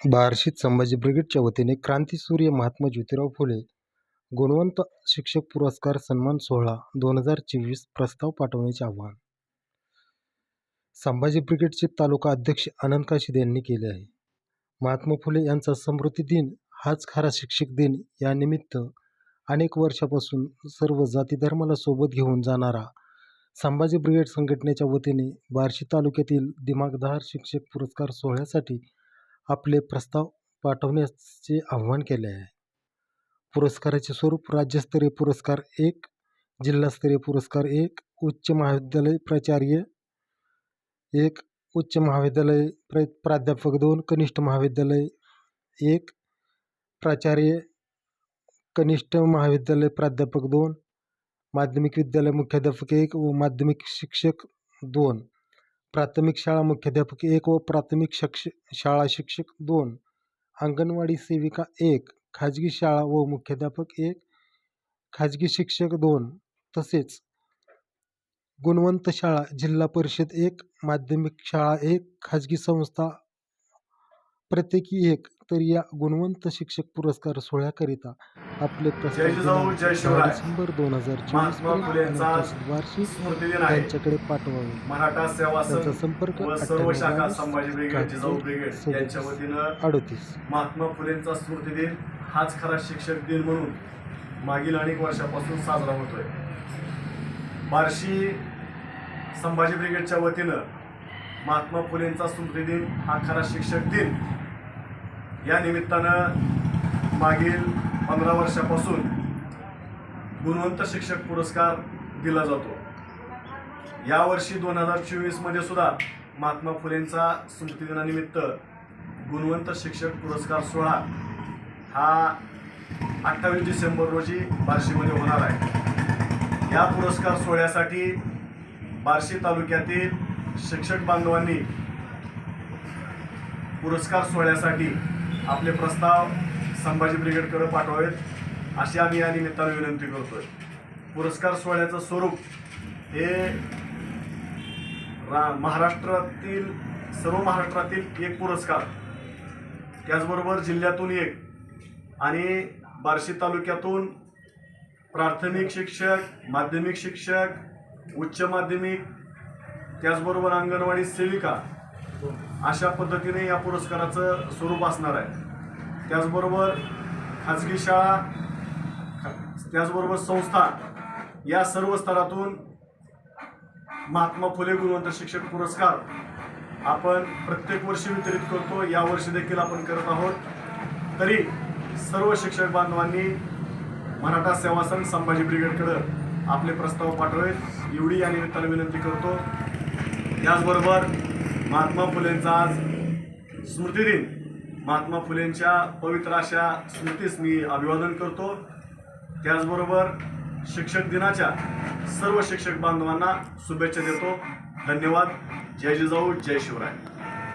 बार्शीत संभाजी ब्रिगेडच्या वतीने क्रांतीसूर्य महात्मा ज्योतिराव फुले गुणवंत शिक्षक पुरस्कार सन्मान सोहळा 2024 प्रस्ताव पाठवण्याचे आवाहन संभाजी ब्रिगेडचे तालुका अध्यक्ष अनंत काशीद यांनी केले आहे. महात्मा फुले यांचा स्मृती दिन हाच खरा शिक्षक दिन. या निमित्त अनेक वर्षापासून सर्व जाती धर्माला सोबत घेऊन जाणारा संभाजी ब्रिगेड संघटनेच्या वतीने बार्शी तालुक्यातील दिमागदार शिक्षक पुरस्कार सोहळ्यासाठी आपले प्रस्ताव पाठवण्याचे आवाहन केले आहे. पुरस्काराचे स्वरूप राज्यस्तरीय पुरस्कार 1, जिल्हास्तरीय पुरस्कार 1, उच्च महाविद्यालय प्राचार्य 1, उच्च महाविद्यालय प्राध्यापक 2, कनिष्ठ महाविद्यालय 1, प्राचार्य कनिष्ठ महाविद्यालय प्राध्यापक 2, माध्यमिक विद्यालय मुख्याध्यापक 1 व माध्यमिक शिक्षक 2, प्राथमिक शाळा मुख्याध्यापक 1 व प्राथमिक शाळा शिक्षक 2, अंगणवाडी सेविका 1, खाजगी शाळा व मुख्याध्यापक 1, खाजगी शिक्षक 2, तसेच गुणवंत शाळा जिल्हा परिषद 1, माध्यमिक शाळा 1, खाजगी संस्था प्रत्येकी 1. तर या गुणवंत शिक्षक पुरस्कार सोहळ्याकरिता आपले प्रस्ताव डिसेंबर 2024 बार्शी यांच्याकडे पाठवावे. त्यांचा संपर्क 38. महात्मा फुलेंचा स्मृती दिन हाच खरा शिक्षक दिन म्हणून मागील अनेक वर्षापासून साजरा होतोय. बार्शी संभाजी ब्रिगेडच्या वतीनं महात्मा फुलेंचा स्मृती दिन हा खरा शिक्षक दिन या निमित्तानं मागील 15 वर्षापासून गुणवंत शिक्षक पुरस्कार दिला जातो. यावर्षी 2024 मध्ये सुद्धा महात्मा फुलेंचा स्मृती दिनानिमित्त गुणवंत शिक्षक पुरस्कार सोहळा हा 28 डिसेंबर रोजी बार्शीमध्ये होणार आहे. या पुरस्कार सोहळ्यासाठी बार्शी तालुक्यातील शिक्षक बांधवांनी पुरस्कार सोहळ्यासाठी आपले प्रस्ताव संभाजी ब्रिगेडकडे पाठवावेत अशी आम्ही या निमित्ताने विनंती करतोय. पुरस्कार सोहळ्याचं स्वरूप हे सर्व महाराष्ट्रातील एक पुरस्कार, त्याचबरोबर जिल्ह्यातून 1 आणि बार्शी तालुक्यातून प्राथमिक शिक्षक, माध्यमिक शिक्षक, उच्च माध्यमिक, त्याचबरोबर अंगणवाडी सेविका अशा पद्धतीने या पुरस्काराचं स्वरूप असणार आहे. त्याचबरोबर खाजगी शाळा, त्याचबरोबर संस्था या सर्व स्तरातून महात्मा फुले गुणवंत शिक्षक पुरस्कार आपण प्रत्येक वर्षी वितरित करतो. यावर्षी देखील आपण करत आहोत. तरी सर्व शिक्षक बांधवांनी मराठा सेवा संघ संभाजी ब्रिगेडकडे आपले प्रस्ताव पाठवावेत एवढी या निमित्ताने विनंती करतो. त्याचबरोबर महात्मा फुलेंचा आज स्मृती दिन, महात्मा फुलेंच्या पवित्र अशा स्मृतीस मी अभिवादन करतो. त्याचबरोबर शिक्षक दिनाच्या सर्व शिक्षक बांधवांना शुभेच्छा देतो. धन्यवाद. जय जिजाऊ, जय शिवराय.